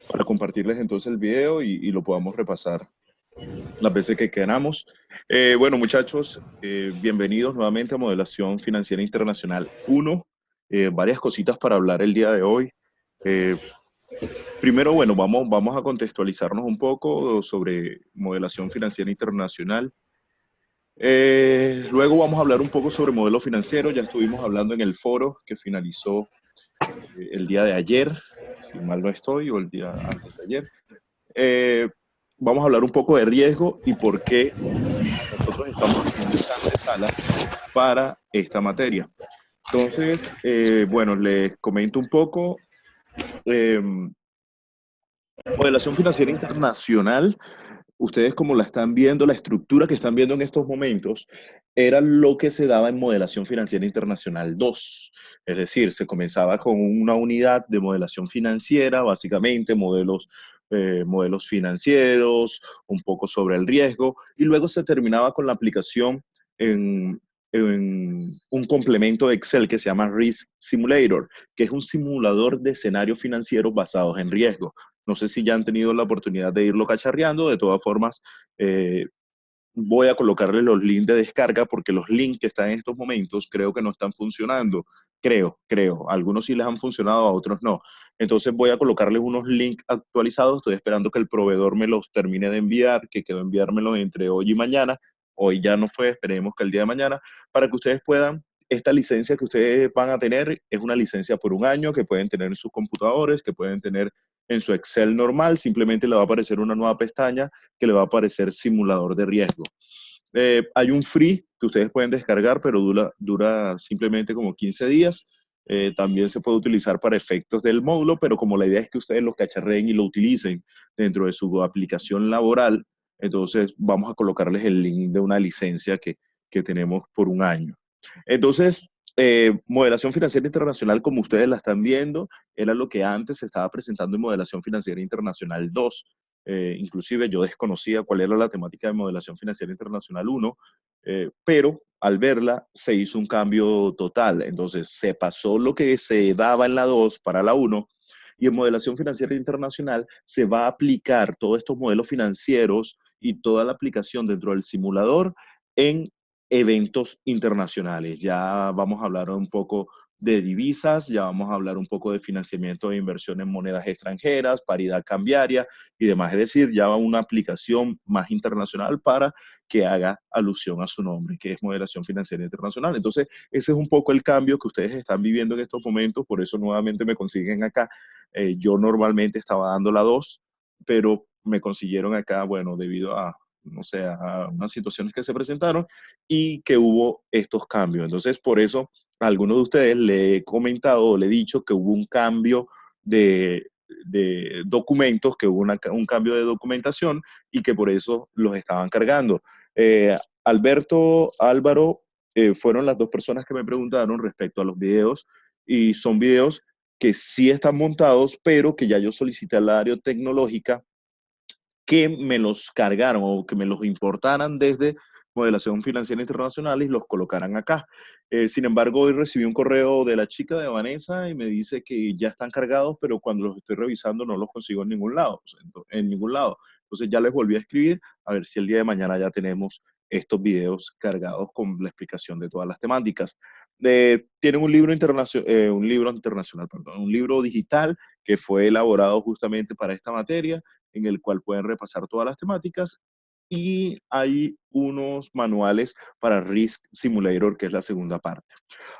para compartirles entonces el video y lo podamos repasar las veces que queramos. Bueno, muchachos, bienvenidos nuevamente a Modelación Financiera Internacional 1. Varias cositas para hablar el día de hoy. Eh, Primero, bueno, vamos a contextualizarnos un poco sobre modelación financiera internacional. Luego vamos a hablar un poco sobre modelo financiero. Ya estuvimos hablando en el foro que finalizó el día de ayer, si mal no estoy, o el día antes de ayer. Eh, Vamos a hablar un poco de riesgo y por qué nosotros estamos haciendo esta antesala para esta materia. Entonces, bueno, les comento un poco. Eh, Modelación financiera internacional, ustedes como la están viendo, la estructura que están viendo en estos momentos, era lo que se daba en Modelación Financiera Internacional 2. Es decir, se comenzaba con una unidad de modelación financiera, básicamente modelos financieros, un poco sobre el riesgo, y luego se terminaba con la aplicación en un complemento de Excel que se llama Risk Simulator, que es un simulador de escenarios financieros basados en riesgo. No sé si ya han tenido la oportunidad de irlo cacharreando. De todas formas, voy a colocarle los links de descarga porque los links que están en estos momentos creo que no están funcionando. Creo. Algunos sí les han funcionado, a otros no. Entonces voy a colocarles unos links actualizados. Estoy esperando que el proveedor me los termine de enviar, que quedó enviármelos entre hoy y mañana. Hoy ya no fue, esperemos que el día de mañana, para que ustedes puedan, esta licencia que ustedes van a tener es una licencia por un año que pueden tener en sus computadores, que pueden tener en su Excel normal. Simplemente le va a aparecer una nueva pestaña que le va a aparecer simulador de riesgo. Hay un free que ustedes pueden descargar, pero dura simplemente como 15 días. También se puede utilizar para efectos del módulo, pero como la idea es que ustedes lo cacharreen y lo utilicen dentro de su aplicación laboral, entonces vamos a colocarles el link de una licencia que tenemos por un año. Entonces, modelación financiera internacional, como ustedes la están viendo, era lo que antes se estaba presentando en Modelación Financiera Internacional 2. Inclusive yo desconocía cuál era la temática de Modelación Financiera Internacional 1, pero al verla se hizo un cambio total. Entonces se pasó lo que se daba en la 2 para la 1 y en Modelación Financiera Internacional se va a aplicar todos estos modelos financieros y toda la aplicación dentro del simulador en eventos internacionales. Ya vamos a hablar un poco de divisas, ya vamos a hablar un poco de financiamiento de inversión en monedas extranjeras, paridad cambiaria y demás. Es decir, ya va una aplicación más internacional para que haga alusión a su nombre, que es moderación financiera internacional. Entonces, ese es un poco el cambio que ustedes están viviendo en estos momentos, por eso nuevamente me consiguen acá. Yo normalmente estaba dando la 2, pero me consiguieron acá, bueno, debido a, no sé, a unas situaciones que se presentaron y que hubo estos cambios. Entonces, por eso a algunos de ustedes le he comentado, le he dicho que hubo un cambio de documentos, que hubo un cambio de documentación y que por eso los estaban cargando. Alberto, Álvaro, fueron las dos personas que me preguntaron respecto a los videos y son videos que sí están montados, pero que ya yo solicité al área tecnológica que me los cargaron o que me los importaran desde Modelación Financiera Internacional y los colocaran acá. Sin embargo, hoy recibí un correo de la chica de Vanessa y me dice que ya están cargados, pero cuando los estoy revisando no los consigo en ningún lado. En ningún lado. Entonces ya les volví a escribir a ver si el día de mañana ya tenemos estos videos cargados con la explicación de todas las temáticas. Tienen un libro digital que fue elaborado justamente para esta materia en el cual pueden repasar todas las temáticas y hay unos manuales para Risk Simulator, que es la segunda parte.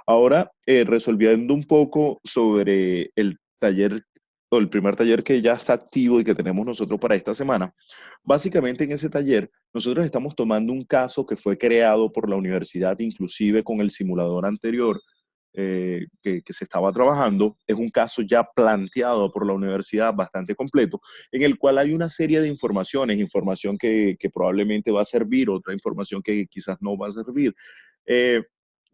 Ahora, resolviendo un poco sobre el taller o el primer taller que ya está activo y que tenemos nosotros para esta semana, básicamente en ese taller nosotros estamos tomando un caso que fue creado por la universidad, inclusive con el simulador anterior, que se estaba trabajando. Es un caso ya planteado por la universidad bastante completo, en el cual hay una serie de informaciones, información que probablemente va a servir, otra información que quizás no va a servir. Eh,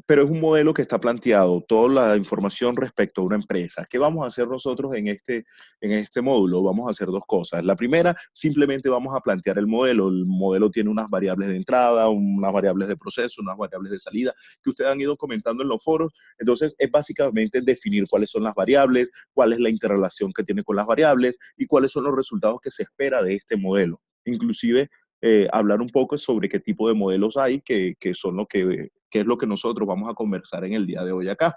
pero es un modelo que está planteado, toda la información respecto a una empresa. ¿Qué vamos a hacer nosotros en este módulo? Vamos a hacer dos cosas. La primera, simplemente vamos a plantear el modelo. El modelo tiene unas variables de entrada, unas variables de proceso, unas variables de salida, que ustedes han ido comentando en los foros. Entonces, es básicamente definir cuáles son las variables, cuál es la interrelación que tiene con las variables y cuáles son los resultados que se espera de este modelo. Inclusive, hablar un poco sobre qué tipo de modelos hay, que son lo que es lo que nosotros vamos a conversar en el día de hoy acá.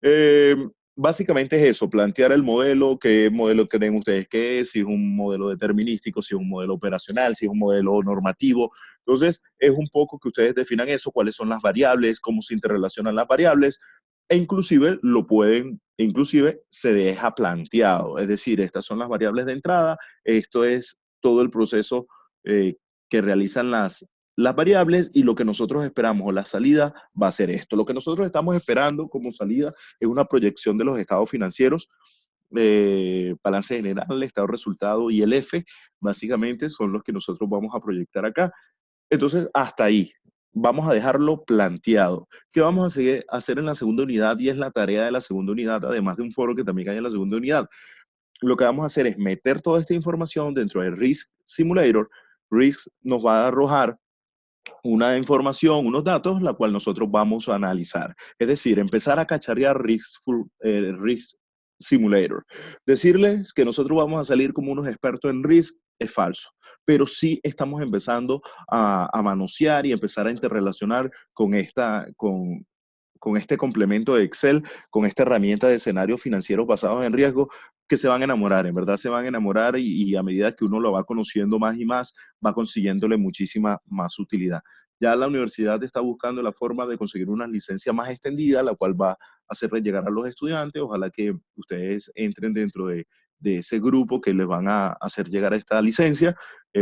Eh, Básicamente es eso, plantear el modelo, qué modelo creen ustedes que es, si es un modelo determinístico, si es un modelo operacional, si es un modelo normativo. Entonces, es un poco que ustedes definan eso, cuáles son las variables, cómo se interrelacionan las variables, e inclusive lo pueden, inclusive se deja planteado, es decir, estas son las variables de entrada, esto es todo el proceso que realizan las variables y lo que nosotros esperamos o la salida va a ser esto. Lo que nosotros estamos esperando como salida es una proyección de los estados financieros, balance general, estado resultado y el F, básicamente son los que nosotros vamos a proyectar acá. Entonces, hasta ahí. Vamos a dejarlo planteado. ¿Qué vamos a hacer en la segunda unidad? Y es la tarea de la segunda unidad, además de un foro que también hay en la segunda unidad. Lo que vamos a hacer es meter toda esta información dentro del Risk Simulator. Risk nos va a arrojar una información, unos datos, la cual nosotros vamos a analizar. Es decir, empezar a cacharrear Risk Simulator. Decirles que nosotros vamos a salir como unos expertos en Risk es falso, pero sí estamos empezando a manosear y empezar a interrelacionar con este complemento de Excel, con esta herramienta de escenarios financieros basados en riesgo, que se van a enamorar, en verdad se van a enamorar y a medida que uno lo va conociendo más y más, va consiguiéndole muchísima más utilidad. Ya la universidad está buscando la forma de conseguir una licencia más extendida, la cual va a hacerle llegar a los estudiantes. Ojalá que ustedes entren dentro de ese grupo que les van a hacer llegar a esta licencia,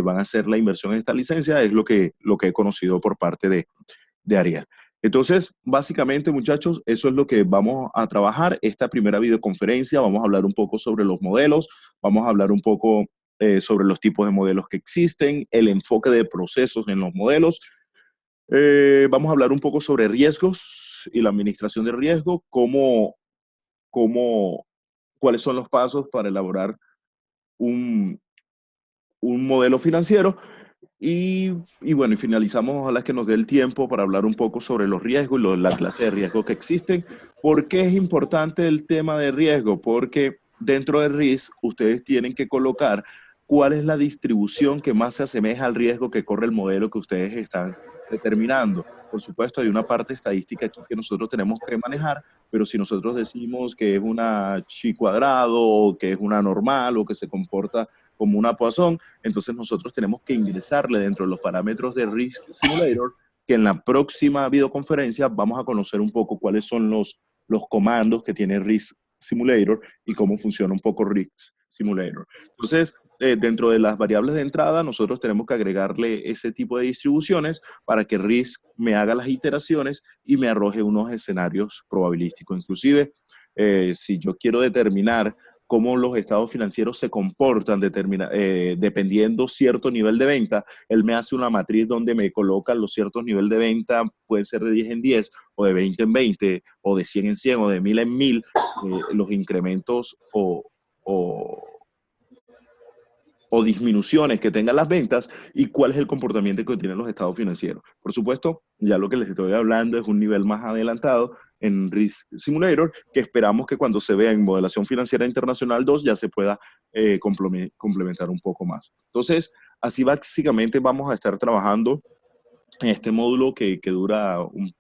van a hacer la inversión en esta licencia, es lo que he conocido por parte de Ariel. Entonces, básicamente, muchachos, eso es lo que vamos a trabajar. Esta primera videoconferencia, vamos a hablar un poco sobre los modelos, vamos a hablar un poco sobre los tipos de modelos que existen, el enfoque de procesos en los modelos. Vamos a hablar un poco sobre riesgos y la administración de riesgo, cómo, cuáles son los pasos para elaborar un, un modelo financiero. Y bueno, y finalizamos, ojalá que nos dé el tiempo para hablar un poco sobre los riesgos y la clase de riesgos que existen. ¿Por qué es importante el tema de riesgo? Porque dentro de risk ustedes tienen que colocar cuál es la distribución que más se asemeja al riesgo que corre el modelo que ustedes están determinando. Por supuesto, hay una parte estadística aquí que nosotros tenemos que manejar, pero si nosotros decimos que es una chi cuadrado, o que es una normal, o que se comporta como una Poisson, entonces nosotros tenemos que ingresarle dentro de los parámetros de Risk Simulator, que en la próxima videoconferencia vamos a conocer un poco cuáles son los comandos que tiene Risk Simulator y cómo funciona un poco Risk Simulator. Entonces, dentro de las variables de entrada, nosotros tenemos que agregarle ese tipo de distribuciones para que Risk me haga las iteraciones y me arroje unos escenarios probabilísticos. Inclusive, si yo quiero determinar cómo los estados financieros se comportan dependiendo cierto nivel de venta. Él me hace una matriz donde me coloca los ciertos niveles de venta, pueden ser de 10 en 10, o de 20 en 20, o de 100 en 100, o de 1000 en 1000, los incrementos o, o disminuciones que tengan las ventas y cuál es el comportamiento que tienen los estados financieros. Por supuesto, ya lo que les estoy hablando es un nivel más adelantado en Risk Simulator, que esperamos que cuando se vea en Modelación Financiera Internacional 2 ya se pueda complementar un poco más. Entonces, así básicamente vamos a estar trabajando en este módulo que dura un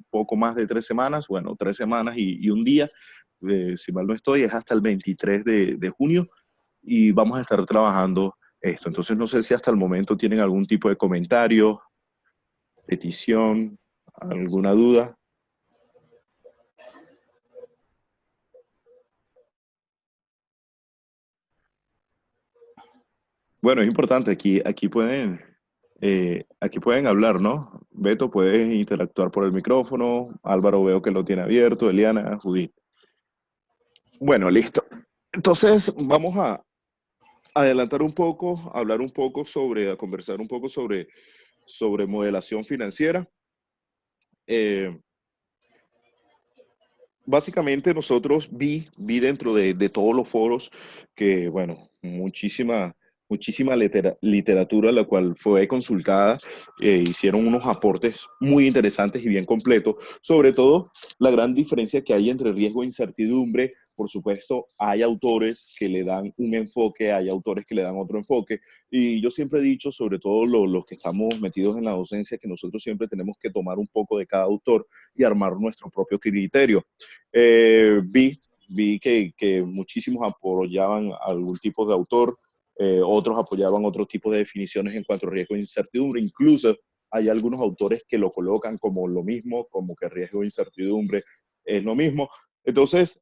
poco más de 3 semanas, bueno, 3 semanas y un día, si mal no estoy, es hasta el 23 de junio y vamos a estar trabajando esto. Entonces, no sé si hasta el momento tienen algún tipo de comentario, petición, alguna duda. Bueno, es importante, aquí pueden hablar, ¿no? Beto, puedes interactuar por el micrófono, Álvaro veo que lo tiene abierto, Eliana, Judith. Bueno, listo. Entonces, vamos a adelantar un poco, hablar un poco a conversar un poco sobre modelación financiera. Eh, básicamente nosotros vi dentro de todos los foros que, bueno, muchísima literatura la cual fue consultada, hicieron unos aportes muy interesantes y bien completos, sobre todo la gran diferencia que hay entre riesgo e incertidumbre. Por supuesto, hay autores que le dan un enfoque, hay autores que le dan otro enfoque, y yo siempre he dicho, sobre todo los que estamos metidos en la docencia, que nosotros siempre tenemos que tomar un poco de cada autor y armar nuestro propio criterio. Eh, vi, vi que muchísimos apoyaban algún tipo de autor, otros apoyaban otro tipo de definiciones en cuanto a riesgo e incertidumbre. Incluso hay algunos autores que lo colocan como lo mismo, como que riesgo e incertidumbre es lo mismo. Entonces,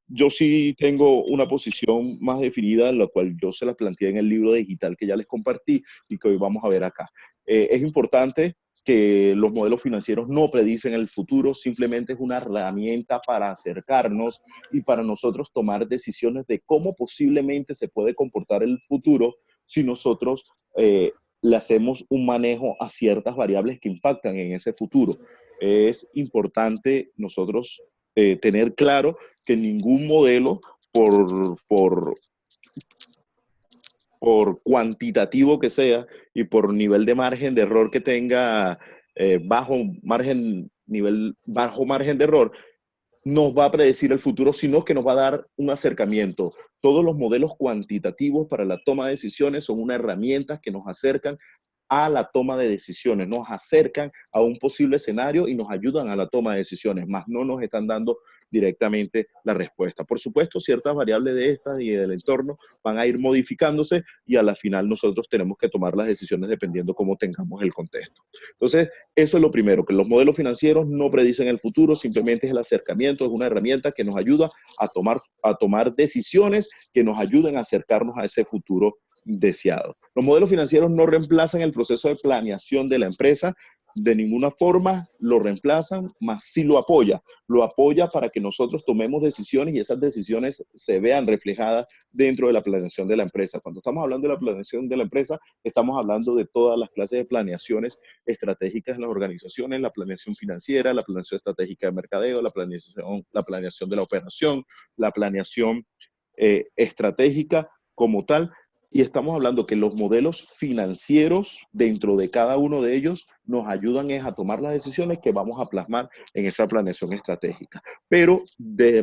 yo sí tengo una posición más definida, la cual yo se la planteé en el libro digital que ya les compartí y que hoy vamos a ver acá. Es importante que los modelos financieros no predicen el futuro, simplemente es una herramienta para acercarnos y para nosotros tomar decisiones de cómo posiblemente se puede comportar el futuro si nosotros le hacemos un manejo a ciertas variables que impactan en ese futuro. Es importante nosotros tener claro que ningún modelo por por cuantitativo que sea y por nivel de margen de error que tenga, bajo margen de error, nos va a predecir el futuro, sino que nos va a dar un acercamiento. Todos los modelos cuantitativos para la toma de decisiones son una herramienta que nos acercan a la toma de decisiones, nos acercan a un posible escenario y nos ayudan a la toma de decisiones, más no nos están dando directamente la respuesta. Por supuesto, ciertas variables de estas y del entorno van a ir modificándose y a la final nosotros tenemos que tomar las decisiones dependiendo cómo tengamos el contexto. Entonces, eso es lo primero, que los modelos financieros no predicen el futuro, simplemente es el acercamiento, es una herramienta que nos ayuda a tomar decisiones que nos ayuden a acercarnos a ese futuro deseado. Los modelos financieros no reemplazan el proceso de planeación de la empresa, de ninguna forma lo reemplazan, más sí lo apoya para que nosotros tomemos decisiones y esas decisiones se vean reflejadas dentro de la planeación de la empresa. Cuando estamos hablando de la planeación de la empresa, estamos hablando de todas las clases de planeaciones estratégicas en las organizaciones, la planeación financiera, la planeación estratégica de mercadeo, la planeación de la operación, la planeación estratégica como tal, y estamos hablando que los modelos financieros dentro de cada uno de ellos nos ayudan es a tomar las decisiones que vamos a plasmar en esa planeación estratégica. Pero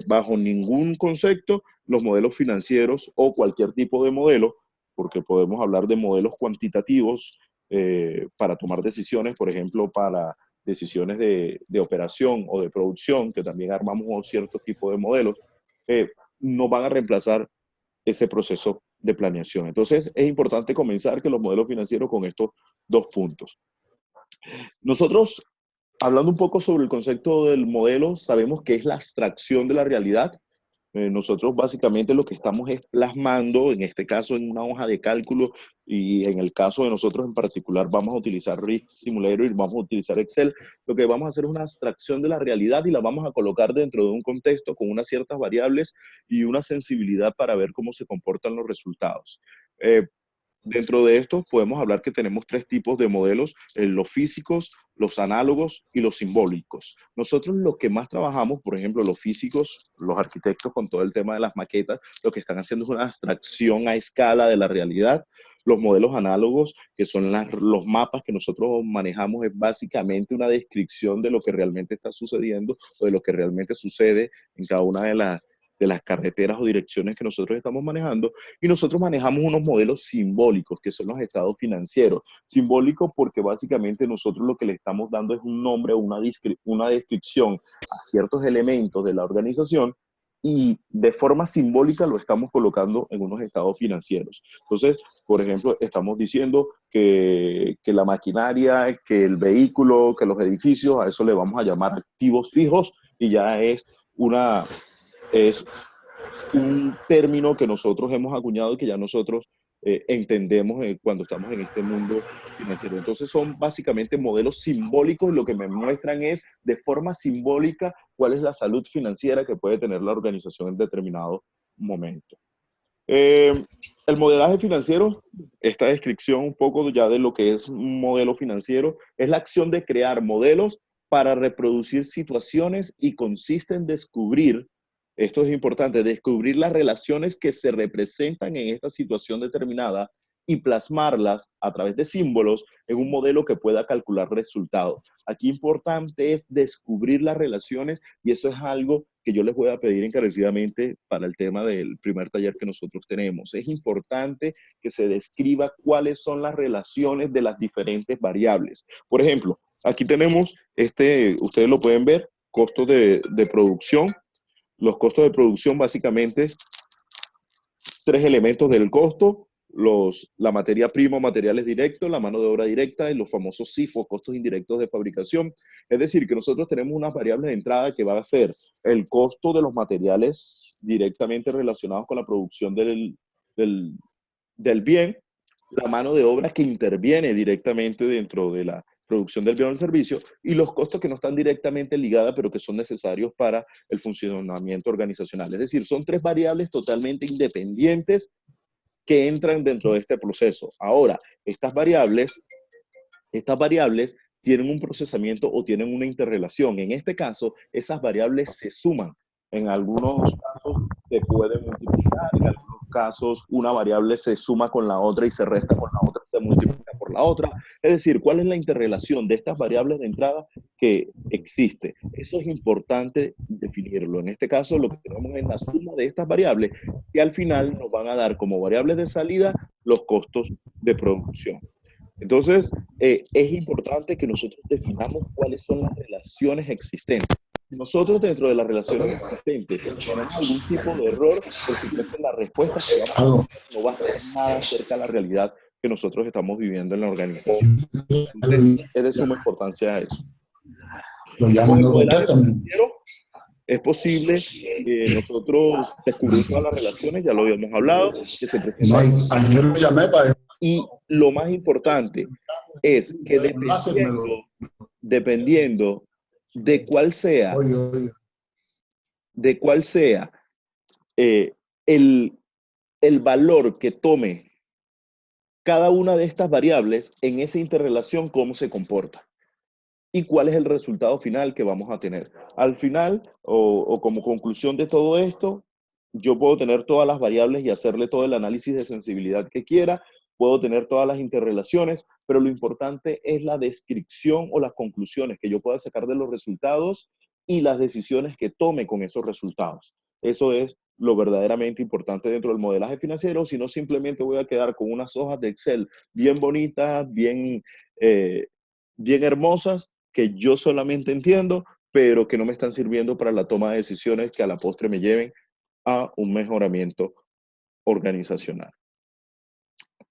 bajo ningún concepto los modelos financieros o cualquier tipo de modelo, porque podemos hablar de modelos cuantitativos para tomar decisiones, por ejemplo, para decisiones de operación o de producción, que también armamos ciertos tipos de modelos, no van a reemplazar ese proceso de planeación. Entonces, es importante comenzar que los modelos financieros con estos dos puntos. Nosotros, hablando un poco sobre el concepto del modelo, sabemos que es la abstracción de la realidad. Nosotros básicamente lo que estamos es plasmando, en este caso en una hoja de cálculo, y en el caso de nosotros en particular vamos a utilizar Risk Simulator y vamos a utilizar Excel. Lo que vamos a hacer es una abstracción de la realidad y la vamos a colocar dentro de un contexto con unas ciertas variables y una sensibilidad para ver cómo se comportan los resultados. Eh, Dentro de esto podemos hablar que tenemos tres tipos de modelos, los físicos, los análogos y los simbólicos. Nosotros lo que más trabajamos, por ejemplo, los físicos, los arquitectos con todo el tema de las maquetas, lo que están haciendo es una abstracción a escala de la realidad. Los modelos análogos, que son los mapas que nosotros manejamos, es básicamente una descripción de lo que realmente está sucediendo o de lo que realmente sucede en cada una de las carreteras o direcciones que nosotros estamos manejando. Y nosotros manejamos unos modelos simbólicos, que son los estados financieros. Simbólicos porque básicamente nosotros lo que le estamos dando es un nombre o una descripción a ciertos elementos de la organización y de forma simbólica lo estamos colocando en unos estados financieros. Entonces, por ejemplo, estamos diciendo que la maquinaria, que el vehículo, que los edificios, a eso le vamos a llamar activos fijos y ya es un término que nosotros hemos acuñado y que ya nosotros entendemos cuando estamos en este mundo financiero. Entonces son básicamente modelos simbólicos y lo que me muestran es de forma simbólica cuál es la salud financiera que puede tener la organización en determinado momento. El modelaje financiero, esta descripción un poco ya de lo que es un modelo financiero, es la acción de crear modelos para reproducir situaciones y consiste en descubrir, esto es importante, descubrir las relaciones que se representan en esta situación determinada y plasmarlas a través de símbolos en un modelo que pueda calcular resultados. Aquí importante es descubrir las relaciones y eso es algo que yo les voy a pedir encarecidamente para el tema del primer taller que nosotros tenemos. Es importante que se describa cuáles son las relaciones de las diferentes variables. Por ejemplo, aquí tenemos, ustedes lo pueden ver, costos de producción. Los costos de producción básicamente tres elementos del costo, la materia prima o materiales directos, la mano de obra directa y los famosos CIFO, costos indirectos de fabricación. Es decir, que nosotros tenemos unas variables de entrada que van a ser el costo de los materiales directamente relacionados con la producción del bien, la mano de obra que interviene directamente dentro de la producción del bien o del servicio y los costos que no están directamente ligadas, pero que son necesarios para el funcionamiento organizacional. Es decir, son tres variables totalmente independientes que entran dentro de este proceso. Ahora, estas variables tienen un procesamiento o tienen una interrelación. En este caso, esas variables se suman. En algunos casos se pueden multiplicar, en algunos casos una variable se suma con la otra y se resta con la otra, se multiplica por la otra. Es decir, ¿cuál es la interrelación de estas variables de entrada que existe? Eso es importante definirlo. En este caso, lo que tenemos es la suma de estas variables que al final nos van a dar como variables de salida los costos de producción. Entonces, es importante que nosotros definamos cuáles son las relaciones existentes. Si nosotros dentro de las relaciones existentes tenemos algún tipo de error, por supuesto la respuesta que vamos a tener no va a ser nada cerca de la realidad que nosotros estamos viviendo en la organización. Entonces, es de suma importancia eso. Con el modelaje financiero es posible que nosotros descubrir todas las relaciones, ya lo habíamos hablado, que se presentan. Y lo más importante es que dependiendo de cuál sea, el valor que tome cada una de estas variables en esa interrelación, cómo se comporta y cuál es el resultado final que vamos a tener. Al final, o como conclusión de todo esto, yo puedo tener todas las variables y hacerle todo el análisis de sensibilidad que quiera, puedo tener todas las interrelaciones, pero lo importante es la descripción o las conclusiones que yo pueda sacar de los resultados y las decisiones que tome con esos resultados. Eso es lo verdaderamente importante dentro del modelaje financiero, si no simplemente voy a quedar con unas hojas de Excel bien bonitas, bien hermosas, que yo solamente entiendo, pero que no me están sirviendo para la toma de decisiones que a la postre me lleven a un mejoramiento organizacional.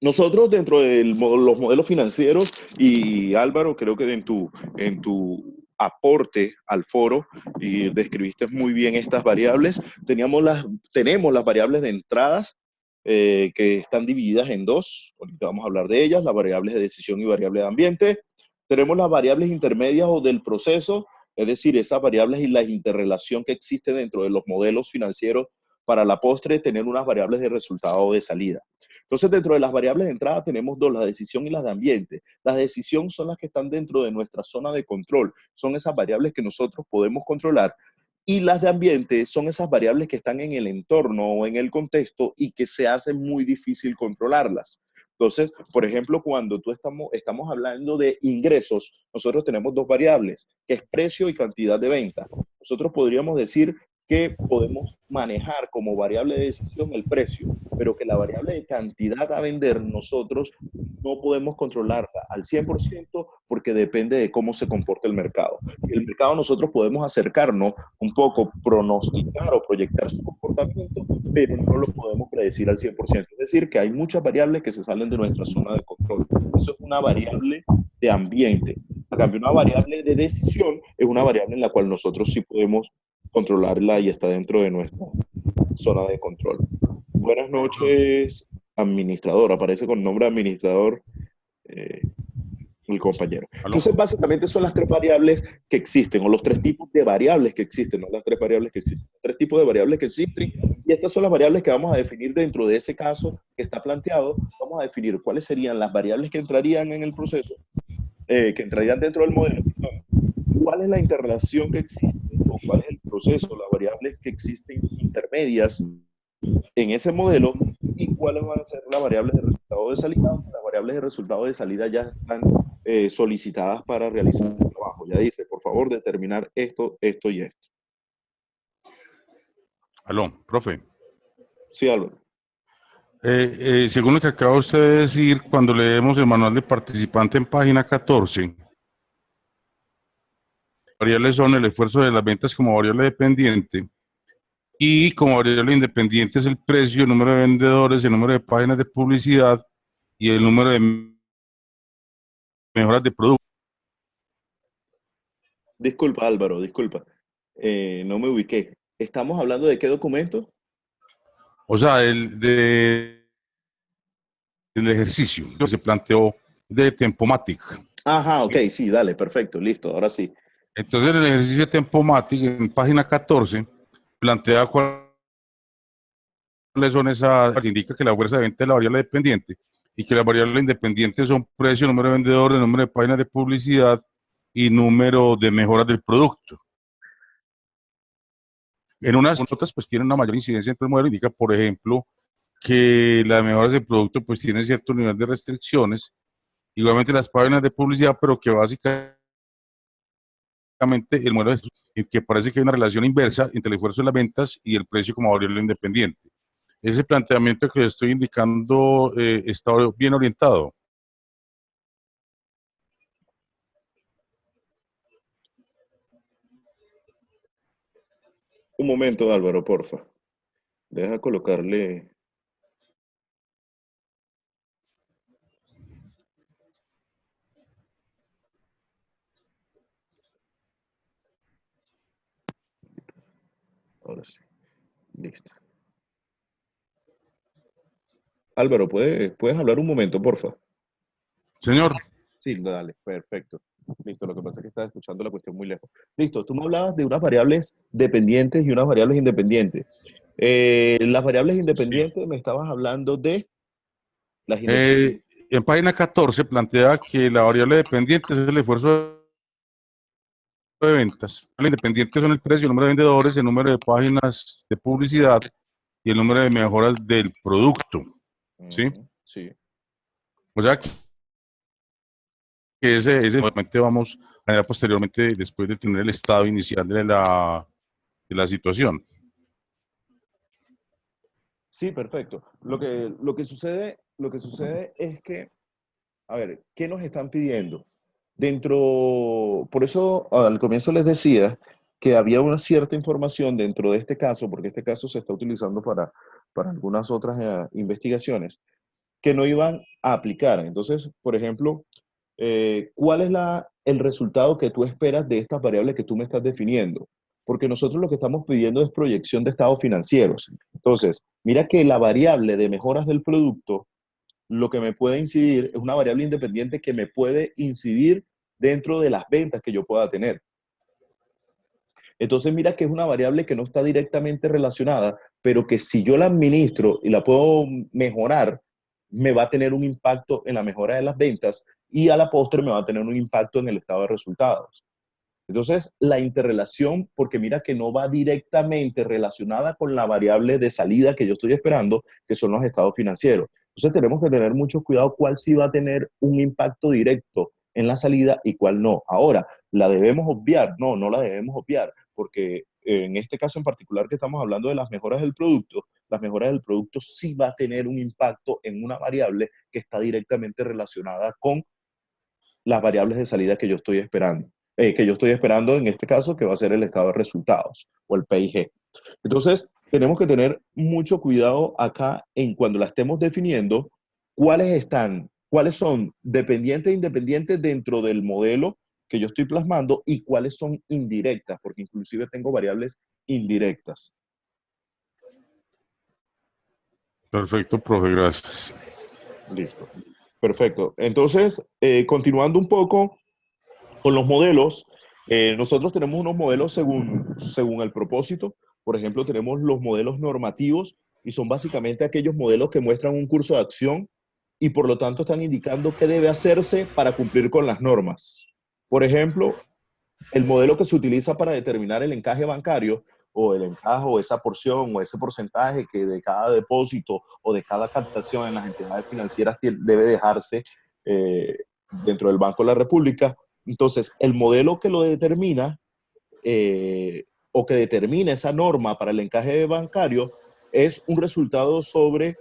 Nosotros dentro de los modelos financieros, y Álvaro, creo que en tu aporte al foro, y describiste muy bien estas variables, tenemos las variables de entradas que están divididas en dos, ahorita vamos a hablar de ellas, las variables de decisión y variable de ambiente. Tenemos las variables intermedias o del proceso, es decir, esas variables y la interrelación que existe dentro de los modelos financieros para la postre, tener unas variables de resultado o de salida. Entonces, dentro de las variables de entrada tenemos dos, la decisión y las de ambiente. Las de decisión son las que están dentro de nuestra zona de control, son esas variables que nosotros podemos controlar. Y las de ambiente son esas variables que están en el entorno o en el contexto y que se hace muy difícil controlarlas. Entonces, por ejemplo, cuando estamos hablando de ingresos, nosotros tenemos dos variables, que es precio y cantidad de venta. Nosotros podríamos decir que podemos manejar como variable de decisión el precio, pero que la variable de cantidad a vender nosotros no podemos controlarla al 100% porque depende de cómo se comporta el mercado. El mercado nosotros podemos acercarnos un poco, pronosticar o proyectar su comportamiento, pero no lo podemos predecir al 100%. Es decir, que hay muchas variables que se salen de nuestra zona de control. Eso es una variable de ambiente. A cambio, una variable de decisión es una variable en la cual nosotros sí podemos controlarla y está dentro de nuestra zona de control. Buenas noches, administrador. Aparece con nombre de administrador el compañero. Entonces, básicamente son las tres variables que existen, o los tres tipos de variables que existen, no las tres variables que existen, los tres tipos de variables que existen, y estas son las variables que vamos a definir dentro de ese caso que está planteado. Vamos a definir cuáles serían las variables que entrarían en el proceso, que entrarían dentro del modelo, cuál es la interrelación que existe o cuál es el proceso, las variables que existen intermedias en ese modelo y cuáles van a ser las variables de resultado de salida, aunque las variables de resultado de salida ya están solicitadas para realizar el trabajo. Ya dice, por favor, determinar esto, esto y esto. Aló, profe. Sí, Álvaro. Según lo que acaba usted de decir, cuando leemos el manual de participante en página 14, variables son el esfuerzo de las ventas como variable dependiente y como variable independiente es el precio, el número de vendedores, el número de páginas de publicidad y el número de mejoras de producto. Disculpa, Álvaro, disculpa. No me ubiqué. ¿Estamos hablando de qué documento? O sea, el ejercicio que se planteó de Tempomatic. Ajá, ok, ¿Sí? sí, dale, perfecto, listo, ahora sí. Entonces, el ejercicio de Tempomatic en página 14 plantea cuáles son esas, indica que la fuerza de venta es la variable dependiente y que las variables independientes son precio, número de vendedores, número de páginas de publicidad y número de mejoras del producto. En unas otras pues tienen una mayor incidencia entre el modelo, indica por ejemplo que las mejoras del producto pues tienen cierto nivel de restricciones, igualmente las páginas de publicidad, pero que básicamente el modelo es que parece que hay una relación inversa entre el esfuerzo de las ventas y el precio como variable independiente. Ese planteamiento que estoy indicando está bien orientado. Un momento, Álvaro, porfa. Deja colocarle. Ahora sí, listo. Álvaro, ¿puedes hablar un momento, porfa? Señor, Sí, dale, perfecto. Listo, lo que pasa es que estaba escuchando la cuestión muy lejos. Listo, tú me hablabas de unas variables dependientes y unas variables independientes. Las variables sí. independientes me estabas hablando de las independientes. En página 14 plantea que la variable dependiente es el esfuerzo de ventas. Las independientes son el precio, el número de vendedores, el número de páginas de publicidad y el número de mejoras del producto. ¿Sí? Sí. O sea que ese obviamente vamos a ver posteriormente después de tener el estado inicial de la situación. Sí, perfecto. Lo que sucede es que, a ver, ¿qué nos están pidiendo? Por eso al comienzo les decía que había una cierta información dentro de este caso, porque este caso se está utilizando para algunas otras investigaciones, que no iban a aplicar. Entonces, por ejemplo, ¿cuál es el resultado que tú esperas de estas variables que tú me estás definiendo? Porque nosotros lo que estamos pidiendo es proyección de estados financieros. Entonces, mira que la variable de mejoras del producto, lo que me puede incidir es una variable independiente que me puede incidir dentro de las ventas que yo pueda tener. Entonces, mira que es una variable que no está directamente relacionada, pero que si yo la administro y la puedo mejorar, me va a tener un impacto en la mejora de las ventas y a la postre me va a tener un impacto en el estado de resultados. Entonces, la interrelación, porque mira que no va directamente relacionada con la variable de salida que yo estoy esperando, que son los estados financieros. Entonces, tenemos que tener mucho cuidado cuál sí va a tener un impacto directo en la salida y cuál no. Ahora, ¿la debemos obviar? No, no la debemos obviar, porque en este caso en particular que estamos hablando de las mejoras del producto sí va a tener un impacto en una variable que está directamente relacionada con las variables de salida que yo estoy esperando en este caso, que va a ser el estado de resultados o el PIG. Entonces, tenemos que tener mucho cuidado acá en cuando la estemos definiendo, cuáles son dependientes e independientes dentro del modelo que yo estoy plasmando y cuáles son indirectas, porque inclusive tengo variables indirectas. Perfecto, profe, gracias. Listo. Perfecto. Entonces, continuando un poco con los modelos, nosotros tenemos unos modelos según el propósito. Por ejemplo, tenemos los modelos normativos y son básicamente aquellos modelos que muestran un curso de acción y por lo tanto están indicando qué debe hacerse para cumplir con las normas. Por ejemplo, el modelo que se utiliza para determinar el encaje bancario o el encaje o esa porción o ese porcentaje que de cada depósito o de cada captación en las entidades financieras debe dejarse dentro del Banco de la República. Entonces, el modelo que lo determina o que determina esa norma para el encaje bancario es un resultado sobre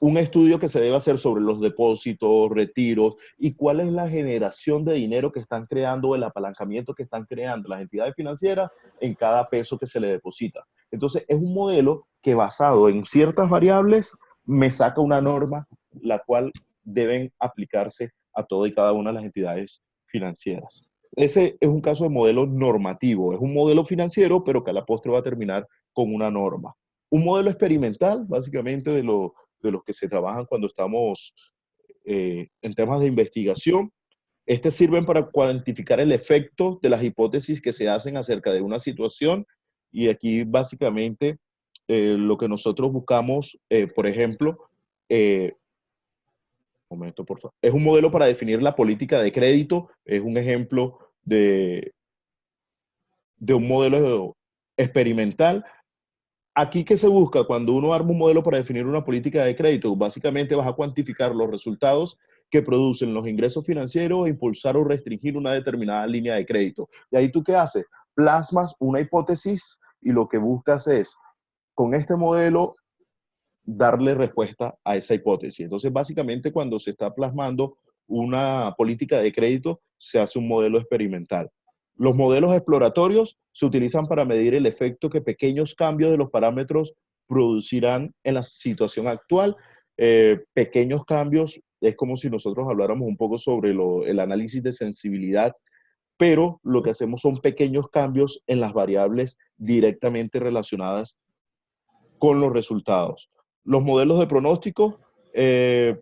un estudio que se debe hacer sobre los depósitos, retiros y cuál es la generación de dinero que están creando, el apalancamiento que están creando las entidades financieras en cada peso que se le deposita. Entonces, es un modelo que basado en ciertas variables me saca una norma la cual deben aplicarse a toda y cada una de las entidades financieras. Ese es un caso de modelo normativo, es un modelo financiero, pero que a la postre va a terminar con una norma. Un modelo experimental, básicamente de los que se trabajan cuando estamos en temas de investigación. Sirven para cuantificar el efecto de las hipótesis que se hacen acerca de una situación y aquí básicamente lo que nosotros buscamos, por ejemplo, un momento, por favor, es un modelo para definir la política de crédito, es un ejemplo de un modelo experimental. Aquí, ¿qué se busca? Cuando uno arma un modelo para definir una política de crédito, básicamente vas a cuantificar los resultados que producen los ingresos financieros e impulsar o restringir una determinada línea de crédito. Y ahí tú qué haces? Plasmas una hipótesis y lo que buscas es, con este modelo, darle respuesta a esa hipótesis. Entonces, básicamente, cuando se está plasmando una política de crédito, se hace un modelo experimental. Los modelos exploratorios se utilizan para medir el efecto que pequeños cambios de los parámetros producirán en la situación actual. Pequeños cambios es como si nosotros habláramos un poco sobre el análisis de sensibilidad, pero lo que hacemos son pequeños cambios en las variables directamente relacionadas con los resultados. Los modelos de pronóstico, eh,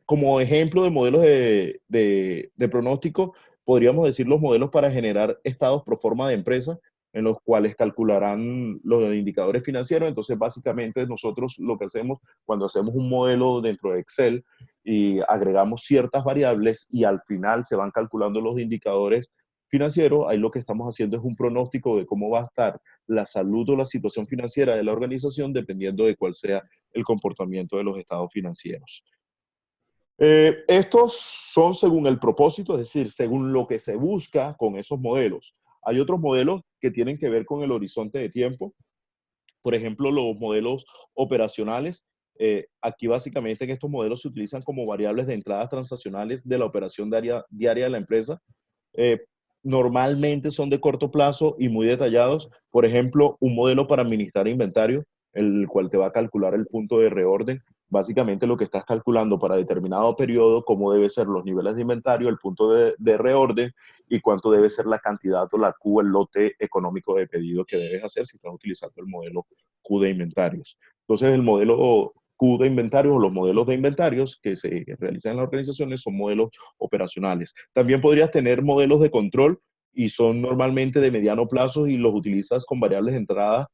como ejemplo de modelos de pronóstico, podríamos decir los modelos para generar estados pro forma de empresa, en los cuales calcularán los indicadores financieros. Entonces, básicamente, nosotros lo que hacemos cuando hacemos un modelo dentro de Excel y agregamos ciertas variables y al final se van calculando los indicadores financieros, ahí lo que estamos haciendo es un pronóstico de cómo va a estar la salud o la situación financiera de la organización dependiendo de cuál sea el comportamiento de los estados financieros. Estos son según el propósito, es decir, según lo que se busca con esos modelos. Hay otros modelos que tienen que ver con el horizonte de tiempo, por ejemplo, los modelos operacionales. Aquí básicamente en estos modelos se utilizan como variables de entradas transaccionales de la operación diaria de la empresa. Eh, Normalmente son de corto plazo y muy detallados. Por ejemplo, un modelo para administrar inventario, el cual te va a calcular el punto de reorden. Básicamente lo que estás calculando para determinado periodo, cómo deben ser los niveles de inventario, el punto de reorden y cuánto debe ser la cantidad o la Q, el lote económico de pedido que debes hacer si estás utilizando el modelo Q de inventarios. Entonces, el modelo Q de inventarios o los modelos de inventarios que se realizan en las organizaciones son modelos operacionales. También podrías tener modelos de control y son normalmente de mediano plazo y los utilizas con variables de entrada,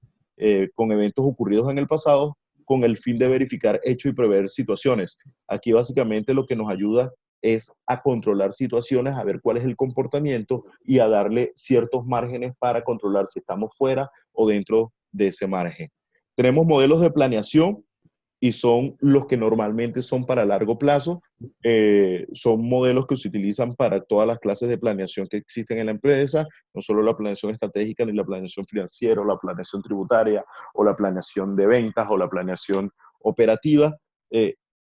con eventos ocurridos en el pasado, con el fin de verificar hechos y prever situaciones. Aquí básicamente lo que nos ayuda es a controlar situaciones, a ver cuál es el comportamiento y a darle ciertos márgenes para controlar si estamos fuera o dentro de ese margen. Tenemos modelos de planeación y son los que normalmente son para largo plazo. Son modelos que se utilizan para todas las clases de planeación que existen en la empresa, no solo la planeación estratégica, ni la planeación financiera, o la planeación tributaria, o la planeación de ventas, o la planeación operativa.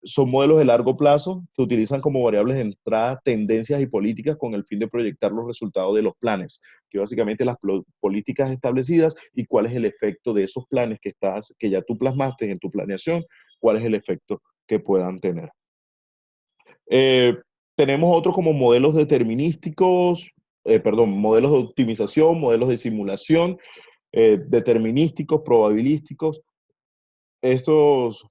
Son modelos de largo plazo que utilizan como variables de entrada tendencias y políticas con el fin de proyectar los resultados de los planes, que básicamente las políticas establecidas y cuál es el efecto de esos planes que ya tú plasmaste en tu planeación, cuál es el efecto que puedan tener. Eh, Tenemos otros como modelos determinísticos, modelos de optimización, modelos de simulación, determinísticos, probabilísticos. Estos,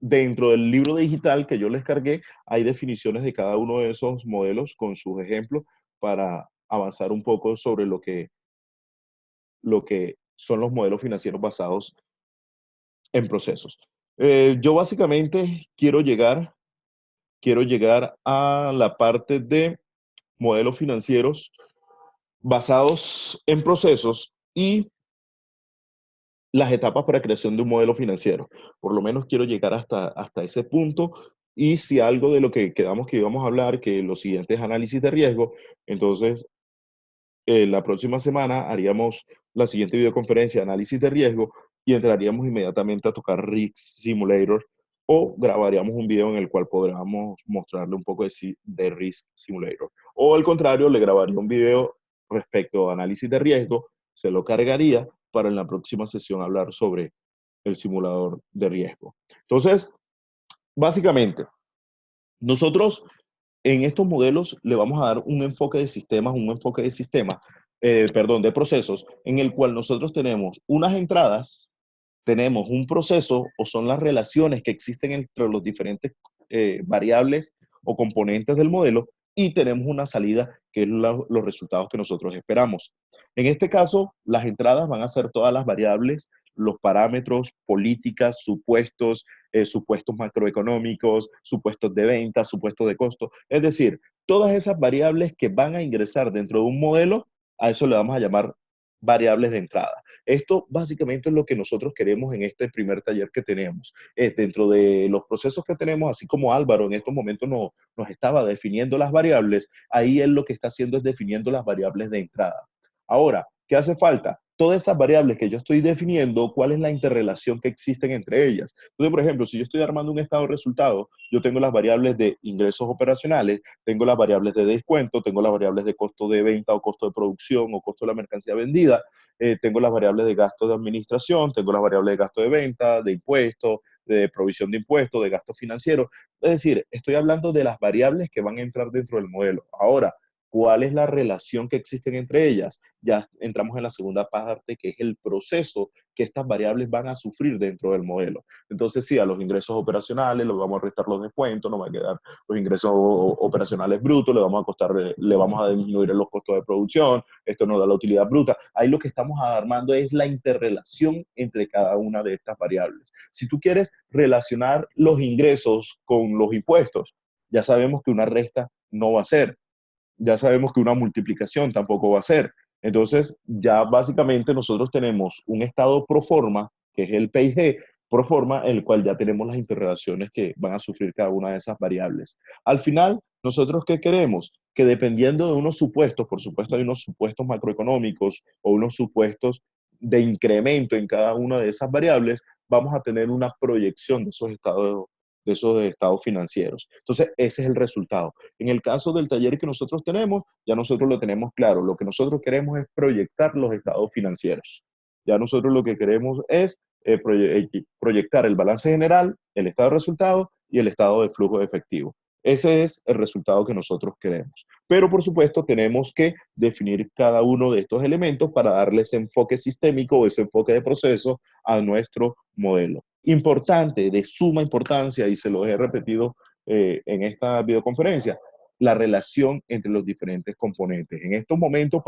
dentro del libro digital que yo les cargué, hay definiciones de cada uno de esos modelos con sus ejemplos para avanzar un poco sobre lo que son los modelos financieros basados en procesos. Yo básicamente quiero llegar a la parte de modelos financieros basados en procesos y las etapas para creación de un modelo financiero. Por lo menos quiero llegar hasta ese punto y si algo de lo que quedamos que íbamos a hablar, que lo siguiente es análisis de riesgo, entonces la próxima semana haríamos la siguiente videoconferencia de análisis de riesgo y entraríamos inmediatamente a tocar Risk Simulator o grabaríamos un video en el cual podríamos mostrarle un poco de Risk Simulator. O al contrario, le grabaría un video respecto a análisis de riesgo, se lo cargaría para en la próxima sesión hablar sobre el simulador de riesgo. Entonces, básicamente, nosotros en estos modelos le vamos a dar un enfoque de sistemas, de procesos, en el cual nosotros tenemos unas entradas, tenemos un proceso o son las relaciones que existen entre los diferentes variables o componentes del modelo y tenemos una salida que es los resultados que nosotros esperamos. En este caso, las entradas van a ser todas las variables, los parámetros, políticas, supuestos, supuestos macroeconómicos, supuestos de venta, supuestos de costo. Es decir, todas esas variables que van a ingresar dentro de un modelo, a eso le vamos a llamar variables de entrada. Esto básicamente es lo que nosotros queremos en este primer taller que tenemos. Dentro de los procesos que tenemos, así como Álvaro en estos momentos nos estaba definiendo las variables, ahí él lo que está haciendo es definiendo las variables de entrada. Ahora, ¿qué hace falta? Todas esas variables que yo estoy definiendo, ¿cuál es la interrelación que existen entre ellas? Entonces, por ejemplo, si yo estoy armando un estado de resultados, yo tengo las variables de ingresos operacionales, tengo las variables de descuento, tengo las variables de costo de venta o costo de producción o costo de la mercancía vendida, tengo las variables de gasto de administración, tengo las variables de gasto de venta, de impuestos, de provisión de impuestos, de gastos financieros. Es decir, estoy hablando de las variables que van a entrar dentro del modelo. Ahora, ¿cuál es la relación que existen entre ellas? Ya entramos en la segunda parte, que es el proceso que estas variables van a sufrir dentro del modelo. Entonces, sí, a los ingresos operacionales los vamos a restar los descuentos, nos va a quedar los ingresos operacionales brutos, le vamos a disminuir los costos de producción, esto nos da la utilidad bruta. Ahí lo que estamos armando es la interrelación entre cada una de estas variables. Si tú quieres relacionar los ingresos con los impuestos, ya sabemos que una resta no va a ser, ya sabemos que una multiplicación tampoco va a ser. Entonces, ya básicamente nosotros tenemos un estado pro forma, que es el PIG pro forma, en el cual ya tenemos las interrelaciones que van a sufrir cada una de esas variables. Al final, ¿nosotros qué queremos? Que dependiendo de unos supuestos, por supuesto hay unos supuestos macroeconómicos o unos supuestos de incremento en cada una de esas variables, vamos a tener una proyección de esos estados financieros. Entonces, ese es el resultado. En el caso del taller que nosotros tenemos, ya nosotros lo tenemos claro. Lo que nosotros queremos es proyectar los estados financieros. Ya nosotros lo que queremos es proyectar el balance general, el estado de resultados y el estado de flujo de efectivo. Ese es el resultado que nosotros queremos. Pero por supuesto tenemos que definir cada uno de estos elementos para darle ese enfoque sistémico o ese enfoque de proceso a nuestro modelo. Importante, de suma importancia, y se lo he repetido en esta videoconferencia, la relación entre los diferentes componentes. En estos momentos,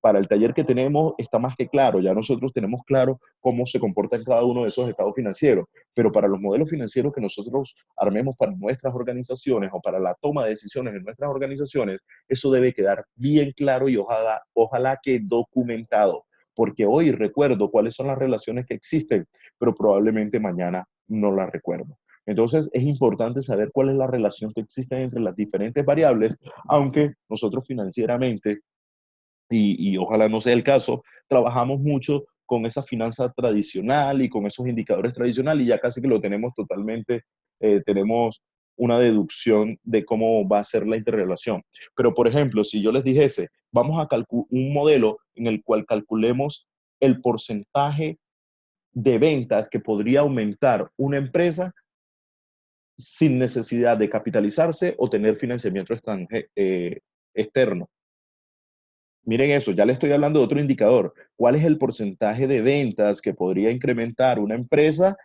para el taller que tenemos, está más que claro. Ya nosotros tenemos claro cómo se comporta en cada uno de esos estados financieros. Pero para los modelos financieros que nosotros armemos para nuestras organizaciones o para la toma de decisiones en nuestras organizaciones, eso debe quedar bien claro y ojalá que documentado. Porque hoy recuerdo cuáles son las relaciones que existen, pero probablemente mañana no las recuerdo. Entonces, es importante saber cuál es la relación que existe entre las diferentes variables, aunque nosotros financieramente, y ojalá no sea el caso, trabajamos mucho con esa finanza tradicional y con esos indicadores tradicionales y ya casi que lo tenemos totalmente, tenemos una deducción de cómo va a ser la interrelación. Pero, por ejemplo, si yo les dijese, vamos a calcular un modelo en el cual calculemos el porcentaje de ventas que podría aumentar una empresa sin necesidad de capitalizarse o tener financiamiento externo. Miren eso, ya le estoy hablando de otro indicador. ¿Cuál es el porcentaje de ventas que podría incrementar una empresa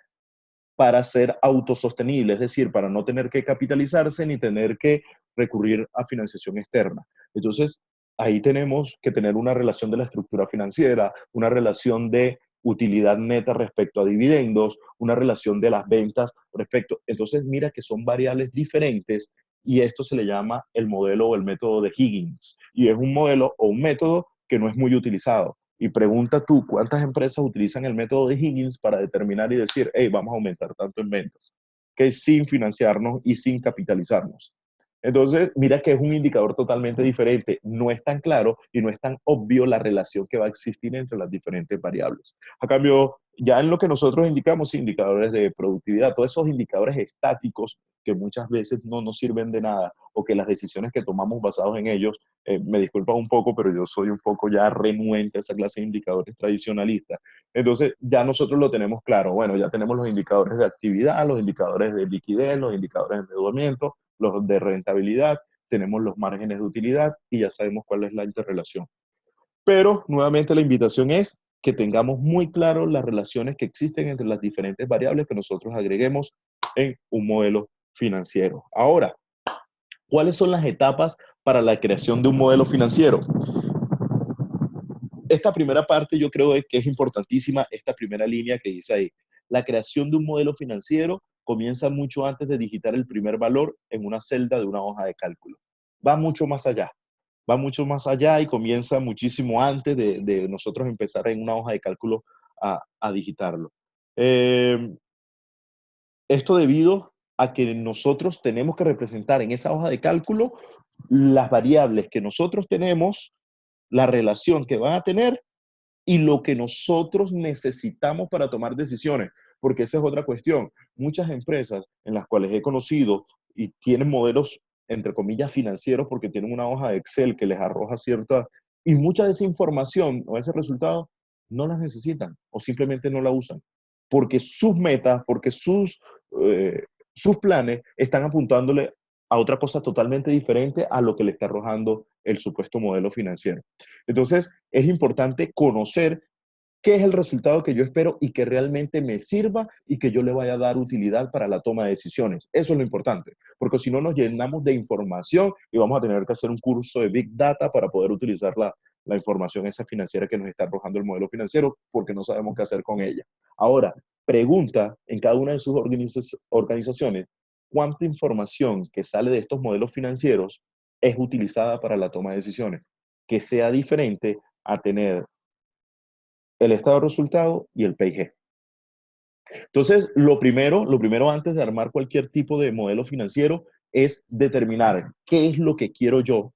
para ser autosostenible? Es decir, para no tener que capitalizarse ni tener que recurrir a financiación externa. Entonces, ahí tenemos que tener una relación de la estructura financiera, una relación de utilidad neta respecto a dividendos, una relación de las ventas respecto. Entonces, mira que son variables diferentes y esto se le llama el modelo o el método de Higgins. Y es un modelo o un método que no es muy utilizado. Y pregunta tú, ¿cuántas empresas utilizan el método de Higgins para determinar y decir, hey, vamos a aumentar tanto en ventas? Que es sin financiarnos y sin capitalizarnos. Entonces, mira que es un indicador totalmente diferente. No es tan claro y no es tan obvio la relación que va a existir entre las diferentes variables. A cambio, ya en lo que nosotros indicamos, indicadores de productividad, todos esos indicadores estáticos que muchas veces no nos sirven de nada o que las decisiones que tomamos basados en ellos, me disculpan un poco, pero yo soy un poco ya renuente a esa clase de indicadores tradicionalistas. Entonces, ya nosotros lo tenemos claro. Bueno, ya tenemos los indicadores de actividad, los indicadores de liquidez, los indicadores de endeudamiento, los de rentabilidad, tenemos los márgenes de utilidad y ya sabemos cuál es la interrelación. Pero nuevamente la invitación es que tengamos muy claro las relaciones que existen entre las diferentes variables que nosotros agreguemos en un modelo financiero. Ahora, ¿cuáles son las etapas para la creación de un modelo financiero? Esta primera parte yo creo que es importantísima, esta primera línea que dice ahí. La creación de un modelo financiero comienza mucho antes de digitar el primer valor en una celda de una hoja de cálculo. Va mucho más allá. Va mucho más allá y comienza muchísimo antes de nosotros empezar en una hoja de cálculo a digitarlo. Esto debido a que nosotros tenemos que representar en esa hoja de cálculo las variables que nosotros tenemos, la relación que van a tener y lo que nosotros necesitamos para tomar decisiones, porque esa es otra cuestión. Muchas empresas en las cuales he conocido y tienen modelos, entre comillas, financieros, porque tienen una hoja de Excel que les arroja cierta, y mucha de esa información o ese resultado no las necesitan o simplemente no la usan, porque sus metas, porque sus planes están apuntándole a otra cosa totalmente diferente a lo que le está arrojando el supuesto modelo financiero. Entonces, es importante conocer qué es el resultado que yo espero y que realmente me sirva y que yo le vaya a dar utilidad para la toma de decisiones. Eso es lo importante, porque si no nos llenamos de información y vamos a tener que hacer un curso de Big Data para poder utilizar la información esa financiera que nos está arrojando el modelo financiero, porque no sabemos qué hacer con ella. Ahora, pregunta en cada una de sus organizaciones, ¿cuánta información que sale de estos modelos financieros es utilizada para la toma de decisiones? Que sea diferente a tener el estado de resultado y el PIG. Entonces, lo primero antes de armar cualquier tipo de modelo financiero es determinar qué es lo que quiero yo,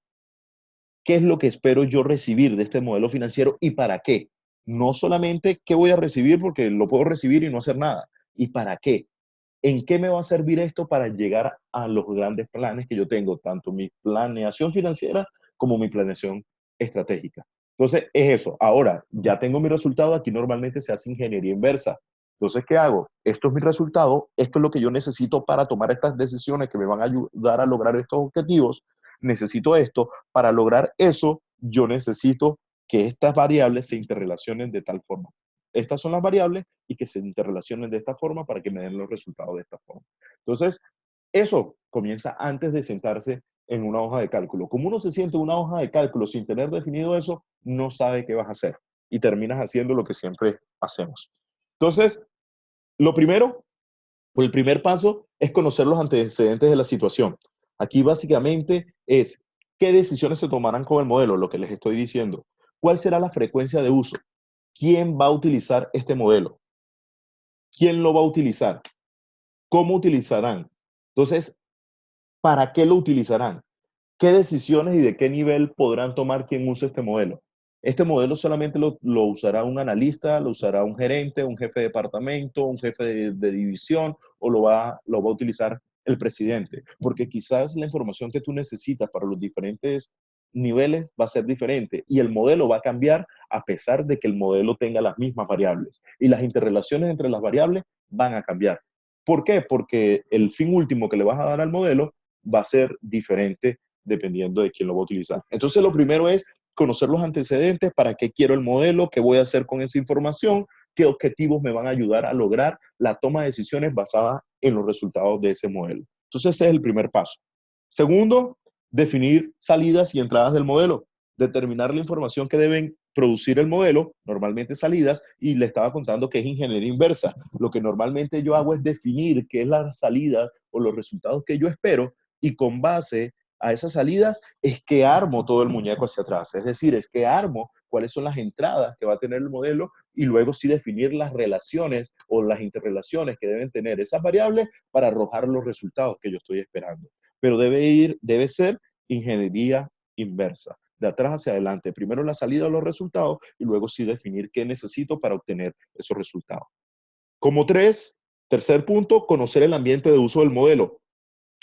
qué es lo que espero yo recibir de este modelo financiero y para qué. No solamente qué voy a recibir porque lo puedo recibir y no hacer nada. ¿Y para qué? ¿En qué me va a servir esto para llegar a los grandes planes que yo tengo, tanto mi planeación financiera como mi planeación estratégica? Entonces, es eso. Ahora, ya tengo mi resultado, aquí normalmente se hace ingeniería inversa. Entonces, ¿qué hago? Esto es mi resultado, esto es lo que yo necesito para tomar estas decisiones que me van a ayudar a lograr estos objetivos. Necesito esto. Para lograr eso, yo necesito que estas variables se interrelacionen de tal forma. Estas son las variables y que se interrelacionen de esta forma para que me den los resultados de esta forma. Entonces, eso comienza antes de sentarse en una hoja de cálculo. Como uno se siente en una hoja de cálculo sin tener definido eso, no sabe qué vas a hacer y terminas haciendo lo que siempre hacemos. Entonces, lo primero, o el primer paso es conocer los antecedentes de la situación. Aquí básicamente es qué decisiones se tomarán con el modelo, lo que les estoy diciendo. ¿Cuál será la frecuencia de uso? ¿Quién va a utilizar este modelo? ¿Quién lo va a utilizar? ¿Cómo utilizarán? Entonces, ¿para qué lo utilizarán? ¿Qué decisiones y de qué nivel podrán tomar quien use este modelo? Este modelo solamente lo usará un analista, lo usará un gerente, un jefe de departamento, un jefe de división o lo va a utilizar el presidente, porque quizás la información que tú necesitas para los diferentes niveles va a ser diferente y el modelo va a cambiar a pesar de que el modelo tenga las mismas variables y las interrelaciones entre las variables van a cambiar. ¿Por qué? Porque el fin último que le vas a dar al modelo va a ser diferente dependiendo de quién lo va a utilizar. Entonces, lo primero es conocer los antecedentes, para qué quiero el modelo, qué voy a hacer con esa información, qué objetivos me van a ayudar a lograr la toma de decisiones basada en los resultados de ese modelo. Entonces, ese es el primer paso. Segundo, definir salidas y entradas del modelo, determinar la información que deben producir el modelo, normalmente salidas, y le estaba contando que es ingeniería inversa. Lo que normalmente yo hago es definir qué es las salidas o los resultados que yo espero y con base a esas salidas es que armo todo el muñeco hacia atrás. Es decir, es que armo cuáles son las entradas que va a tener el modelo y luego sí definir las relaciones o las interrelaciones que deben tener esas variables para arrojar los resultados que yo estoy esperando. Pero debe ser ingeniería inversa, de atrás hacia adelante. Primero la salida de los resultados y luego sí definir qué necesito para obtener esos resultados. Como tercer punto, conocer el ambiente de uso del modelo.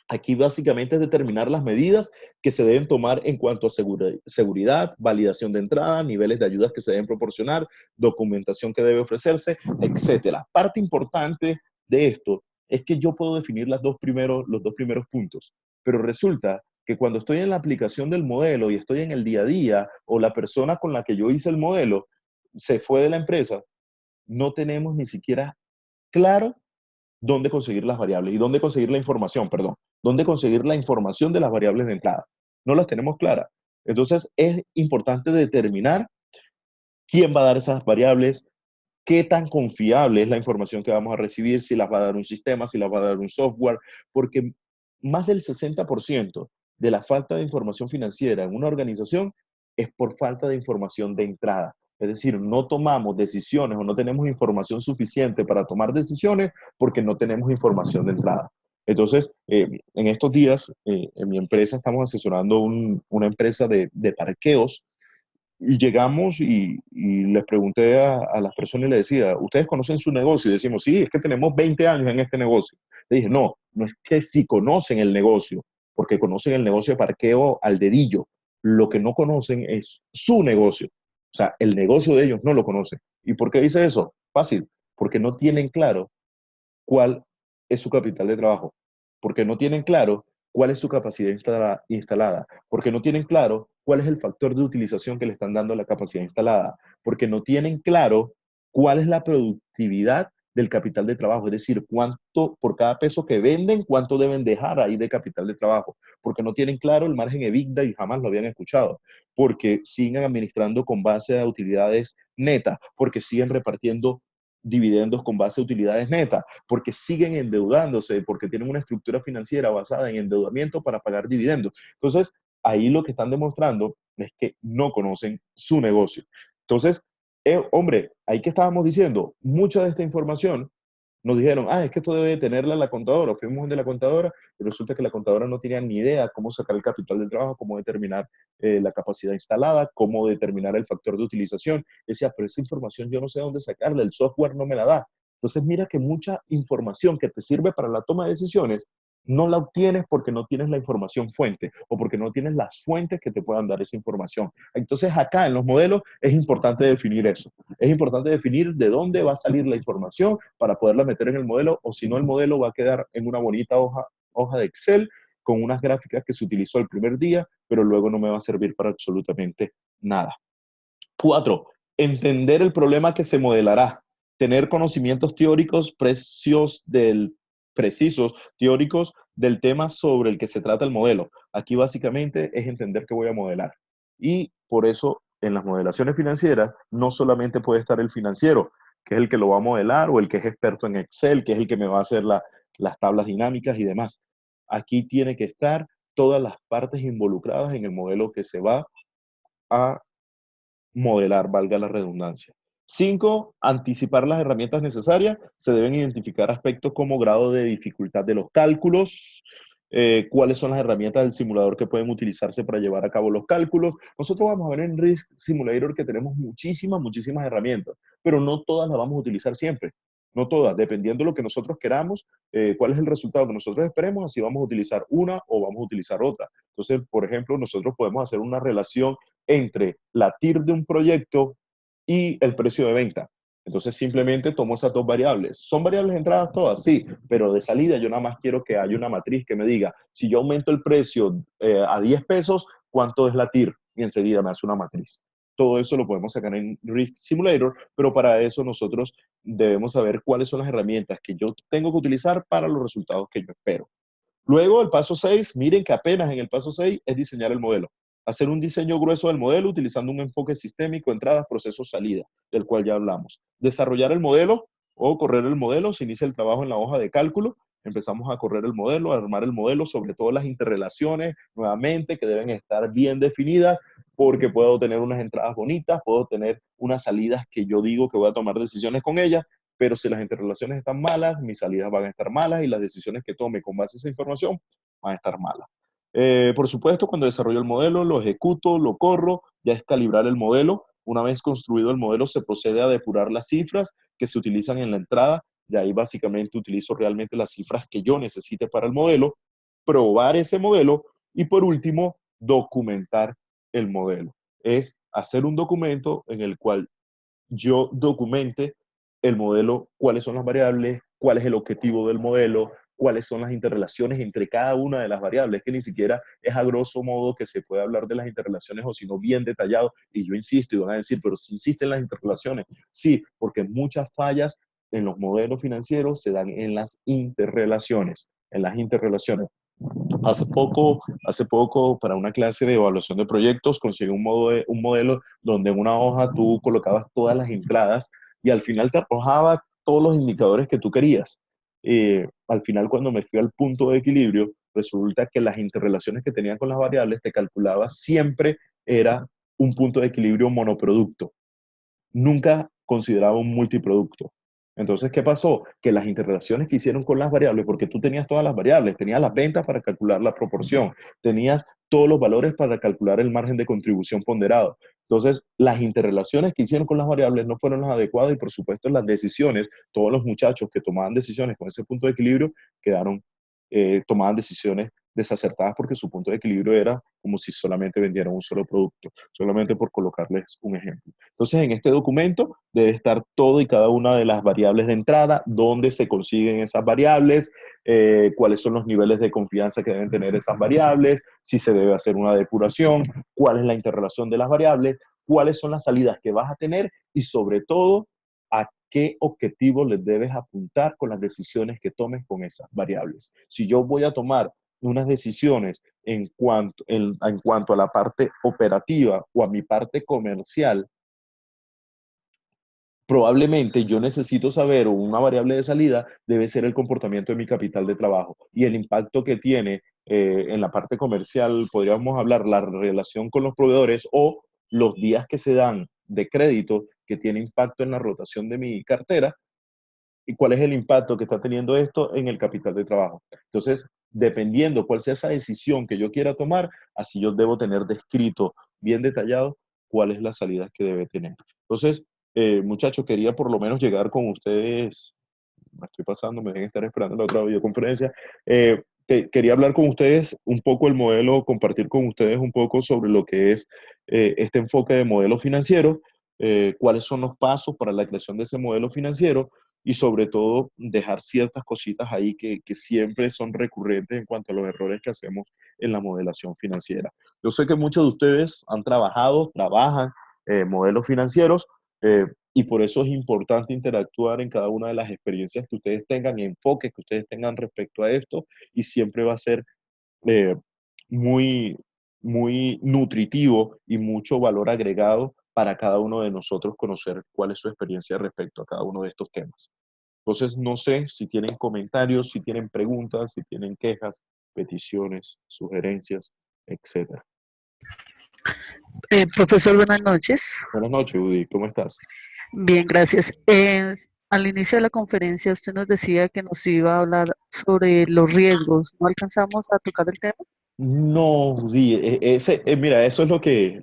Aquí básicamente es determinar las medidas que se deben tomar en cuanto a seguridad, validación de entrada, niveles de ayudas que se deben proporcionar, documentación que debe ofrecerse, etcétera. Parte importante de esto es que yo puedo definir los dos primeros puntos, pero resulta que cuando estoy en la aplicación del modelo y estoy en el día a día o la persona con la que yo hice el modelo se fue de la empresa, no tenemos ni siquiera claro dónde conseguir las variables y dónde conseguir la información, perdón, dónde conseguir la información de las variables de entrada. No las tenemos claras. Entonces es importante determinar quién va a dar esas variables, qué tan confiable es la información que vamos a recibir, si las va a dar un sistema, si las va a dar un software, porque más del 60% de la falta de información financiera en una organización es por falta de información de entrada. Es decir, no tomamos decisiones o no tenemos información suficiente para tomar decisiones porque no tenemos información de entrada. Entonces, en estos días, en mi empresa estamos asesorando una empresa de parqueos y llegamos y les pregunté a las personas y les decía, ¿ustedes conocen su negocio? Y decimos, sí, es que tenemos 20 años en este negocio. Le dije, no, no es que sí conocen el negocio, porque conocen el negocio de parqueo al dedillo. Lo que no conocen es su negocio. O sea, el negocio de ellos no lo conocen. ¿Y por qué dice eso? Fácil, porque no tienen claro cuál es su capital de trabajo, porque no tienen claro cuál es su capacidad instalada, porque no tienen claro cuál es el factor de utilización que le están dando a la capacidad instalada, porque no tienen claro cuál es la productividad del capital de trabajo, es decir, cuánto por cada peso que venden, cuánto deben dejar ahí de capital de trabajo, porque no tienen claro el margen EBITDA y jamás lo habían escuchado, porque siguen administrando con base a utilidades netas, porque siguen repartiendo dividendos con base a utilidades netas, porque siguen endeudándose, porque tienen una estructura financiera basada en endeudamiento para pagar dividendos. Entonces, ahí lo que están demostrando es que no conocen su negocio. Entonces, hombre, ahí que estábamos diciendo, mucha de esta información nos dijeron, es que esto debe tenerla la contadora. Fuimos de la contadora y resulta que la contadora no tenía ni idea cómo sacar el capital del trabajo, cómo determinar la capacidad instalada, cómo determinar el factor de utilización. Decía, pero esa información yo no sé dónde sacarla, el software no me la da. Entonces mira que mucha información que te sirve para la toma de decisiones no la obtienes porque no tienes la información fuente o porque no tienes las fuentes que te puedan dar esa información. Entonces acá en los modelos es importante definir eso. Es importante definir de dónde va a salir la información para poderla meter en el modelo, o si no, el modelo va a quedar en una bonita hoja de Excel con unas gráficas que se utilizó el primer día, pero luego no me va a servir para absolutamente nada. 4. Entender el problema que se modelará. Tener conocimientos teóricos precisos, teóricos del tema sobre el que se trata el modelo. Aquí básicamente es entender qué voy a modelar. Y por eso en las modelaciones financieras no solamente puede estar el financiero, que es el que lo va a modelar, o el que es experto en Excel, que es el que me va a hacer las tablas dinámicas y demás. Aquí tiene que estar todas las partes involucradas en el modelo que se va a modelar, valga la redundancia. 5. Anticipar las herramientas necesarias. Se deben identificar aspectos como grado de dificultad de los cálculos, cuáles son las herramientas del simulador que pueden utilizarse para llevar a cabo los cálculos. Nosotros vamos a ver en Risk Simulator que tenemos muchísimas herramientas, pero no todas las vamos a utilizar siempre. No todas, dependiendo de lo que nosotros queramos, cuál es el resultado que nosotros esperemos, así vamos a utilizar una o vamos a utilizar otra. Entonces, por ejemplo, nosotros podemos hacer una relación entre la TIR de un proyecto y el precio de venta. Entonces simplemente tomo esas dos variables. ¿Son variables de entradas todas? Sí, pero de salida yo nada más quiero que haya una matriz que me diga, si yo aumento el precio a 10 pesos, ¿cuánto es la TIR? Y enseguida me hace una matriz. Todo eso lo podemos sacar en Risk Simulator, pero para eso nosotros debemos saber cuáles son las herramientas que yo tengo que utilizar para los resultados que yo espero. Luego, el paso 6, miren que apenas en el paso 6 es diseñar el modelo. Hacer un diseño grueso del modelo utilizando un enfoque sistémico, entradas, procesos, salida, del cual ya hablamos. Desarrollar el modelo o correr el modelo, se inicia el trabajo en la hoja de cálculo. empezamos a correr el modelo, a armar el modelo, sobre todo las interrelaciones, nuevamente, que deben estar bien definidas, porque puedo tener unas entradas bonitas, puedo tener unas salidas que yo digo que voy a tomar decisiones con ellas, pero si las interrelaciones están malas, mis salidas van a estar malas y las decisiones que tome con base a esa información van a estar malas. Por supuesto, cuando desarrollo el modelo, lo ejecuto, lo corro, ya es calibrar el modelo. Una vez construido el modelo, se procede a depurar las cifras que se utilizan en la entrada. Y ahí básicamente utilizo realmente las cifras que yo necesite para el modelo, probar ese modelo y por último, documentar el modelo. Es hacer un documento en el cual yo documente el modelo, cuáles son las variables, cuál es el objetivo del modelo, cuáles son las interrelaciones entre cada una de las variables, que ni siquiera es a grosso modo que se puede hablar de las interrelaciones, o sino bien detallado. Y yo insisto, y van a decir, pero si insisten las interrelaciones. Sí, porque muchas fallas en los modelos financieros se dan en las interrelaciones, en las interrelaciones. Hace poco, para una clase de evaluación de proyectos, conseguí un modelo donde en una hoja tú colocabas todas las entradas y al final te arrojaba todos los indicadores que tú querías. Al final, cuando me fui al punto de equilibrio, resulta que las interrelaciones que tenían con las variables te calculaba siempre era un punto de equilibrio monoproducto. Nunca consideraba un multiproducto. Entonces, ¿qué pasó? Que las interrelaciones que hicieron con las variables, porque tú tenías todas las variables, tenías las ventas para calcular la proporción, tenías todos los valores para calcular el margen de contribución ponderado. Entonces, las interrelaciones que hicieron con las variables no fueron las adecuadas y, por supuesto, las decisiones, todos los muchachos que tomaban decisiones con ese punto de equilibrio quedaron, tomaban decisiones desacertadas porque su punto de equilibrio era como si solamente vendieran un solo producto, solamente por colocarles un ejemplo. Entonces, en este documento debe estar todo y cada una de las variables de entrada, dónde se consiguen esas variables, cuáles son los niveles de confianza que deben tener esas variables, si se debe hacer una depuración, cuál es la interrelación de las variables, cuáles son las salidas que vas a tener y sobre todo, a qué objetivo les debes apuntar con las decisiones que tomes con esas variables. Si yo voy a tomar unas decisiones en cuanto a la parte operativa o a mi parte comercial, probablemente yo necesito saber, o una variable de salida debe ser el comportamiento de mi capital de trabajo y el impacto que tiene en la parte comercial, podríamos hablar la relación con los proveedores o los días que se dan de crédito que tiene impacto en la rotación de mi cartera y cuál es el impacto que está teniendo esto en el capital de trabajo. Entonces, dependiendo cuál sea esa decisión que yo quiera tomar, así yo debo tener descrito bien detallado cuál es la salida que debe tener. Entonces, muchachos, quería por lo menos llegar con ustedes, me estoy pasando, me deben estar esperando en la otra videoconferencia, quería hablar con ustedes un poco el modelo, compartir con ustedes un poco sobre lo que es este enfoque de modelo financiero, cuáles son los pasos para la creación de ese modelo financiero y sobre todo dejar ciertas cositas ahí que siempre son recurrentes en cuanto a los errores que hacemos en la modelación financiera. Yo sé que muchos de ustedes han trabajado, trabajan modelos financieros, y por eso es importante interactuar en cada una de las experiencias que ustedes tengan y enfoques que ustedes tengan respecto a esto, y siempre va a ser eh, muy, muy nutritivo y mucho valor agregado para cada uno de nosotros conocer cuál es su experiencia respecto a cada uno de estos temas. Entonces, no sé si tienen comentarios, si tienen preguntas, si tienen quejas, peticiones, sugerencias, etcétera. Profesor, buenas noches. Buenas noches, Judy, ¿cómo estás? Bien, gracias. Al inicio de la conferencia usted nos decía que nos iba a hablar sobre los riesgos. ¿No alcanzamos a tocar el tema? No, Judy, mira, eso es lo que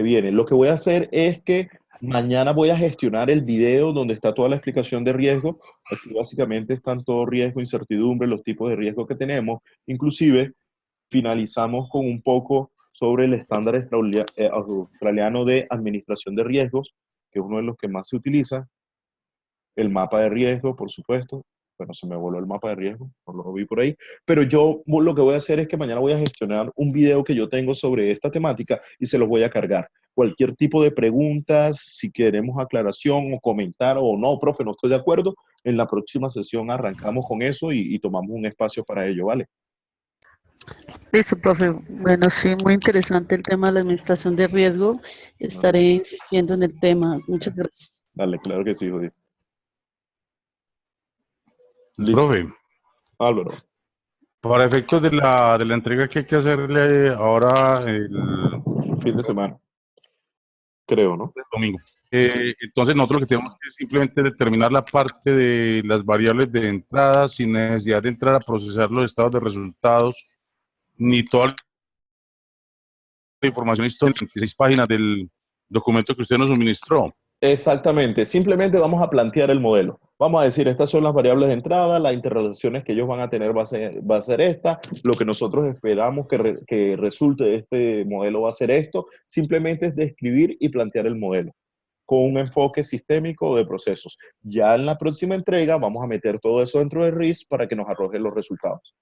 viene. Lo que voy a hacer es que mañana voy a gestionar el video donde está toda la explicación de riesgo. Aquí básicamente están todo riesgo, incertidumbre, los tipos de riesgo que tenemos. Inclusive finalizamos con un poco sobre el estándar australiano de administración de riesgos, que es uno de los que más se utiliza, el mapa de riesgo, por supuesto. Bueno, se me voló el mapa de riesgo, no lo vi por ahí. Pero yo lo que voy a hacer es que mañana voy a gestionar un video que yo tengo sobre esta temática y se los voy a cargar. Cualquier tipo de preguntas, si queremos aclaración o comentar o no, profe, no estoy de acuerdo, en la próxima sesión arrancamos con eso y tomamos un espacio para ello, ¿vale? Listo, profe. Bueno, sí, muy interesante el tema de la administración de riesgo. Vale. Estaré insistiendo en el tema. Muchas gracias. Dale, claro que sí, Judith. Listo. Profe, Álvaro. Para efectos de la entrega que hay que hacerle ahora el Fin de semana, creo, ¿no? domingo. Entonces nosotros lo que tenemos que simplemente determinar la parte de las variables de entrada sin necesidad de entrar a procesar los estados de resultados ni toda la información histórica en 26 páginas del documento que usted nos suministró. Exactamente, simplemente vamos a plantear el modelo. Vamos a decir, estas son las variables de entrada, las interrelaciones que ellos van a tener va a ser esta, lo que nosotros esperamos que resulte de este modelo va a ser esto, simplemente es describir y plantear el modelo con un enfoque sistémico de procesos. Ya en la próxima entrega vamos a meter todo eso dentro de RIS para que nos arroje los resultados.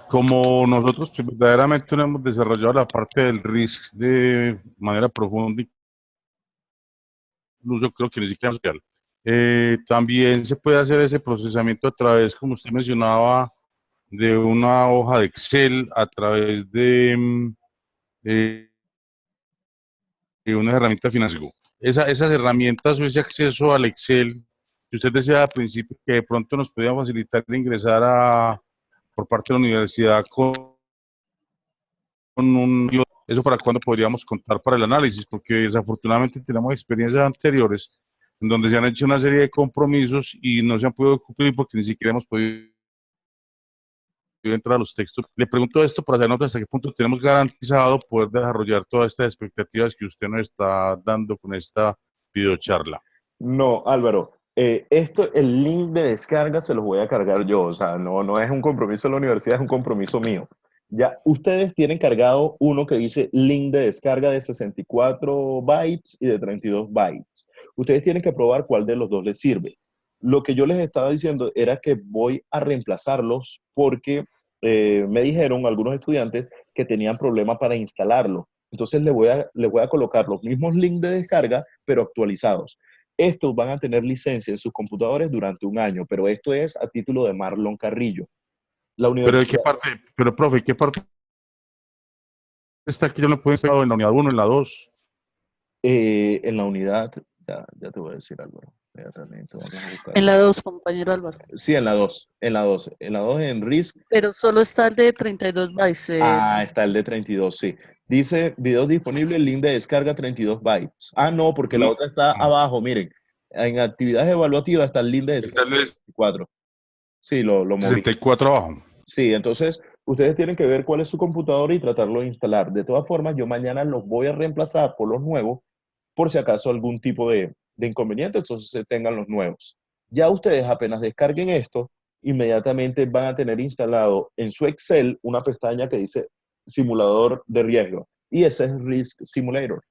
Como nosotros pues, verdaderamente no hemos desarrollado la parte del risk de manera profunda, incluso creo que ni siquiera social. También se puede hacer ese procesamiento a través, como usted mencionaba, de una hoja de Excel, a través eh, de una herramienta financiera. Esas herramientas o ese acceso al Excel que usted decía al principio que de pronto nos podía facilitar de ingresar por parte de la universidad con un... ¿Eso para cuándo podríamos contar para el análisis? Porque desafortunadamente tenemos experiencias anteriores en donde se han hecho una serie de compromisos y no se han podido cumplir porque ni siquiera hemos podido entrar a los textos. Le pregunto esto para saber hasta qué punto tenemos garantizado poder desarrollar todas estas expectativas que usted nos está dando con esta videocharla. No, Álvaro, el link de descarga se los voy a cargar yo, o sea, no es un compromiso de la universidad, es un compromiso mío. Ya, ustedes tienen cargado uno que dice link de descarga de 64 bytes y de 32 bytes. Ustedes tienen que probar cuál de los dos les sirve. Lo que yo les estaba diciendo era que voy a reemplazarlos porque me dijeron algunos estudiantes que tenían problemas para instalarlo. Entonces les voy a colocar los mismos links de descarga, pero actualizados. Estos van a tener licencia en sus computadores durante un año, pero esto es a título de Marlon Carrillo. La Pero ¿de qué universidad, parte, pero profe, ¿qué parte está que yo no puedo instalar en la unidad 1, en la 2? en la unidad, ya te voy a decir, Álvaro, inmediatamente vamos a En buscarlo. la 2, compañero Álvaro. Sí, en la 2, en la 2 en RISC. Pero solo está el de 32 bytes. Está el de 32, sí. Dice, videos disponibles, link de descarga 32 bytes. No, porque la No, otra está no. abajo, miren. En actividades evaluativas está el link de Está descarga el 64. Sí, lo moví. 64 abajo. Sí, entonces ustedes tienen que ver cuál es su computadora y tratarlo de instalar. De todas formas, yo mañana los voy a reemplazar por los nuevos, por si acaso algún tipo de inconveniente, entonces se tengan los nuevos. Ya ustedes apenas descarguen esto, inmediatamente van a tener instalado en su Excel una pestaña que dice simulador de riesgo. Y ese es Risk Simulator.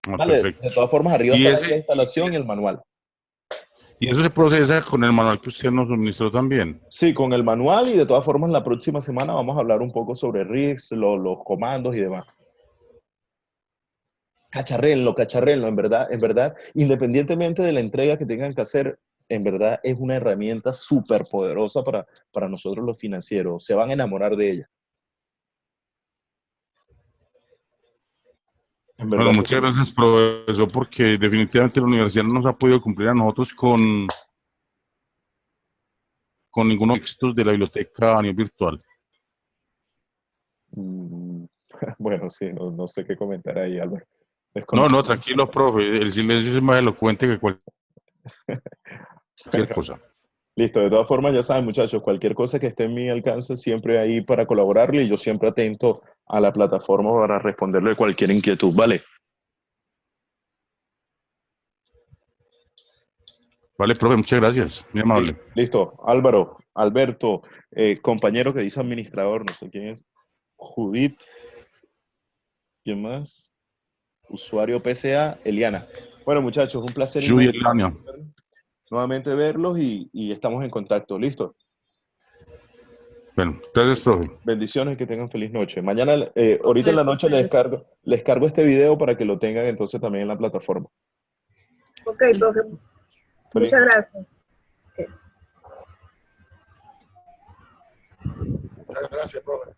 Vale, Perfecto. de todas formas, arriba Y está la ese, instalación y el manual. y eso se procesa con el manual que usted nos suministró también. Sí, con el manual y de todas formas la próxima semana vamos a hablar un poco sobre RIGS, los comandos y demás. Cacharrenlo, en verdad, independientemente de la entrega que tengan que hacer, en verdad es una herramienta súper poderosa para nosotros los financieros. Se van a enamorar de ella. En Bueno, verdad que muchas sí. gracias, profesor, porque definitivamente la universidad no nos ha podido cumplir a nosotros con ninguno de los textos de la biblioteca a nivel virtual. Mm, Bueno, sí, no sé qué comentar ahí, Álvaro. No, Desconozco. no, tranquilo, profe. El silencio es más elocuente que cualquier cosa. Listo, de todas formas, ya saben, muchachos, cualquier cosa que esté en mi alcance, siempre ahí para colaborarle y yo siempre atento a la plataforma para responderle cualquier inquietud, ¿vale? Vale, profe, muchas gracias. Muy amable. Listo, Álvaro, Alberto, compañero que dice administrador, no sé quién es, Judith, ¿quién más? Usuario PCA, Eliana. Bueno, muchachos, un placer Lluvia inmenso el año. nuevamente verlos y estamos en contacto, ¿listo? Bueno, gracias, profe. Bendiciones y que tengan feliz noche. Mañana, ahorita en Profe, la noche pues, les cargo este video para que lo tengan entonces también en la plataforma. Ok, profe, Feliz muchas noche. gracias. Ok. Gracias, profe.